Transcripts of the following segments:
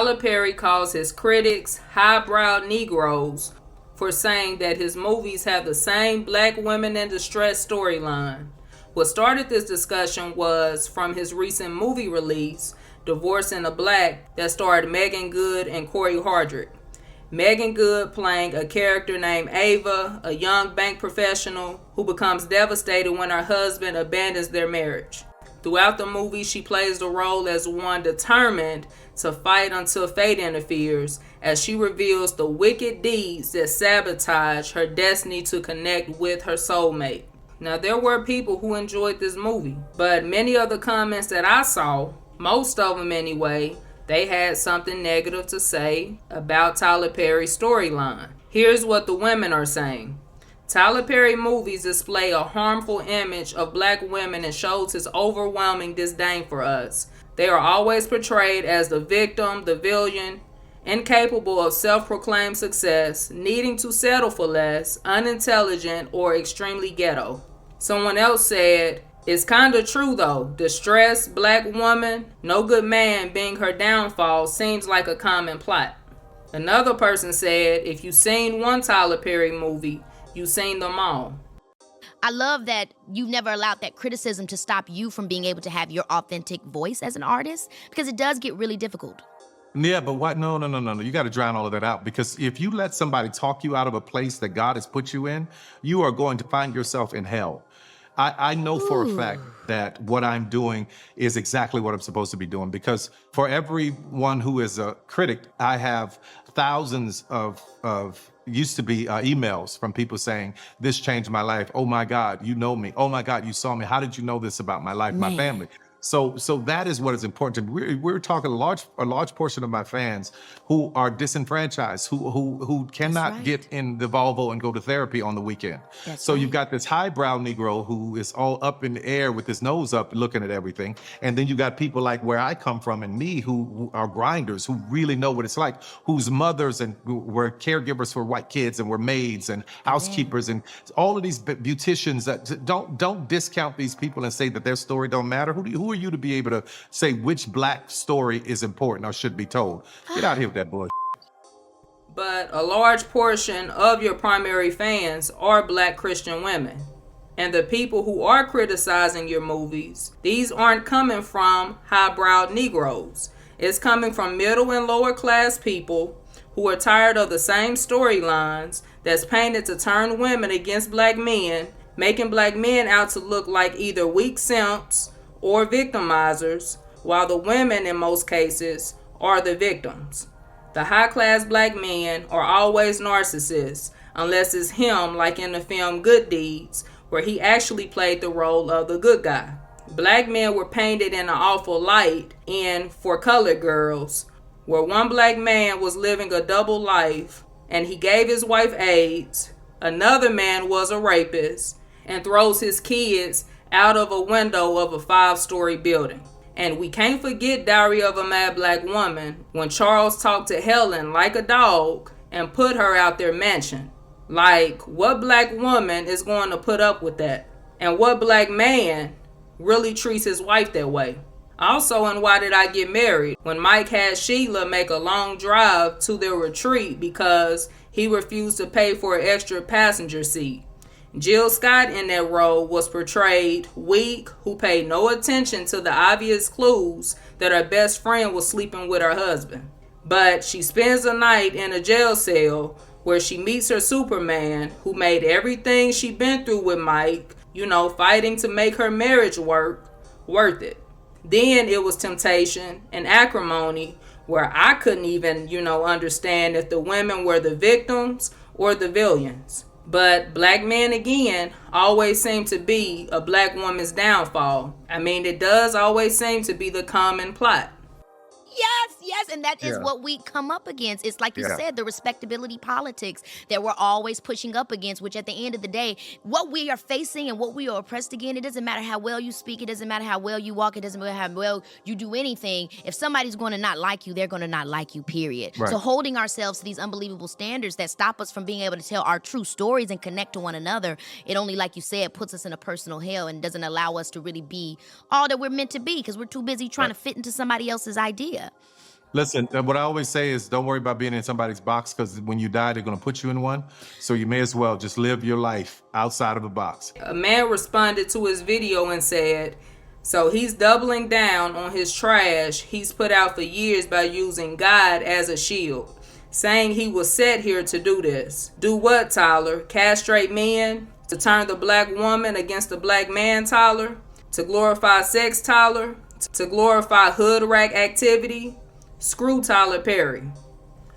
Tyler Perry calls his critics highbrow Negroes for saying that his movies have the same black women in distress storyline. What started this discussion was from his recent movie release, Divorcing a Black, that starred Megan Good and Corey Hardrick. Megan Good playing a character named Ava, a young bank professional who becomes devastated when her husband abandons their marriage. Throughout the movie, she plays the role as one determined to fight until fate interferes, as she reveals the wicked deeds that sabotage her destiny to connect with her soulmate. Now, there were people who enjoyed this movie, but many of the comments that I saw, most of them anyway, they had something negative to say about Tyler Perry's storyline. Here's what the women are saying. Tyler Perry movies display a harmful image of black women and shows his overwhelming disdain for us. They are always portrayed as the victim, the villain, incapable of self-proclaimed success, needing to settle for less, unintelligent, or extremely ghetto. Someone else said, "It's kinda true though. Distressed black woman, no good man being her downfall seems like a common plot." Another person said, "If you've seen one Tyler Perry movie, you've seen them all." I love that you've never allowed that criticism to stop you from being able to have your authentic voice as an artist, because it does get really difficult. Yeah, but what? No. You got to drown all of that out, because if you let somebody talk you out of a place that God has put you in, you are going to find yourself in hell. I know for a fact that what I'm doing is exactly what I'm supposed to be doing, because for everyone who is a critic, I have thousands of used to be emails from people saying, "This changed my life. Oh my God, you know me. Oh my God, you saw me. How did you know this about my life, my family?" So that is what is important to me. We're talking a large portion of my fans who are disenfranchised, who cannot get in the Volvo and go to therapy on the weekend. So you've got this highbrow Negro who is all up in the air with his nose up looking at everything. And then you got people like where I come from and me who are grinders, who really know what it's like, whose mothers and were caregivers for white kids and were maids and housekeepers and all of these beauticians. That don't discount these people and say that their story don't matter. Who are you to be able to say which black story is important or should be told? Get out of here with that bullshit. But a large portion of your primary fans are black Christian women. And the people who are criticizing your movies, these aren't coming from highbrow Negroes. It's coming from middle and lower class people who are tired of the same storylines that's painted to turn women against black men, making black men out to look like either weak simps or victimizers, while the women in most cases are the victims. The high-class black men are always narcissists, unless it's him, like in the film Good Deeds, where he actually played the role of the good guy. Black men were painted in an awful light in For Colored Girls, where one black man was living a double life and he gave his wife AIDS, another man was a rapist, and throws his kids out of a window of a 5-story building. And we can't forget Diary of a Mad Black Woman, when Charles talked to Helen like a dog and put her out their mansion. Like, what black woman is going to put up with that? And what black man really treats his wife that way? Also in Why Did I Get Married, when Mike had Sheila make a long drive to their retreat because he refused to pay for an extra passenger seat. Jill Scott in that role was portrayed weak, who paid no attention to the obvious clues that her best friend was sleeping with her husband. But she spends a night in a jail cell where she meets her Superman, who made everything she'd been through with Mike, fighting to make her marriage work, worth it. Then it was temptation and acrimony, where I couldn't even, understand if the women were the victims or the villains. But black men, again, always seem to be a black woman's downfall. I mean, it does always seem to be the common plot. Yes, and that is what we come up against. It's like you said, the respectability politics that we're always pushing up against, which at the end of the day, what we are facing and what we are oppressed against, it doesn't matter how well you speak, it doesn't matter how well you walk, it doesn't matter how well you do anything. If somebody's going to not like you, they're going to not like you, period. Right. So holding ourselves to these unbelievable standards that stop us from being able to tell our true stories and connect to one another, it only, like you said, puts us in a personal hell and doesn't allow us to really be all that we're meant to be, because we're too busy trying to fit into somebody else's idea. Listen, what I always say is don't worry about being in somebody's box, because when you die, they're going to put you in one. So you may as well just live your life outside of a box. A man responded to his video and said, so he's doubling down on his trash he's put out for years by using God as a shield, saying he was set here to do this. Do what, Tyler? Castrate men? To turn the black woman against the black man, Tyler? To glorify sex, Tyler? To glorify hood rat activity? Screw Tyler Perry.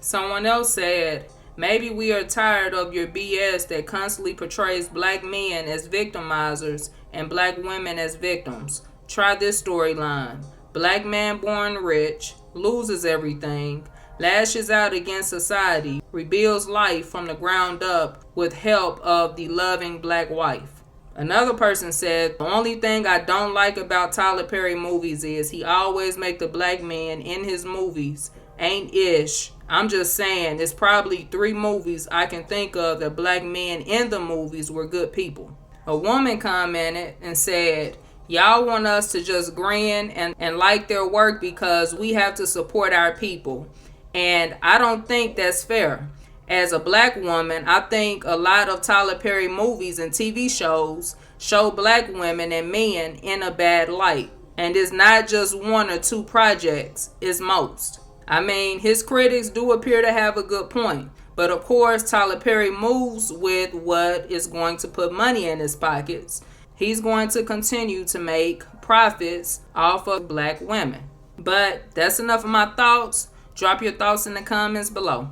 Someone else said, maybe we are tired of your BS that constantly portrays black men as victimizers and black women as victims. Try this storyline. Black man born rich, loses everything, lashes out against society, rebuilds life from the ground up with help of the loving black wife. Another person said, the only thing I don't like about Tyler Perry movies is he always make the black man in his movies ain't ish. I'm just saying, there's probably 3 movies I can think of that black men in the movies were good people. A woman commented and said, y'all want us to just grin and like their work because we have to support our people. And I don't think that's fair. As a black woman, I think a lot of Tyler Perry movies and TV shows show black women and men in a bad light. And it's not just 1 or 2 projects, it's most. I mean, his critics do appear to have a good point. But of course, Tyler Perry moves with what is going to put money in his pockets. He's going to continue to make profits off of black women. But that's enough of my thoughts. Drop your thoughts in the comments below.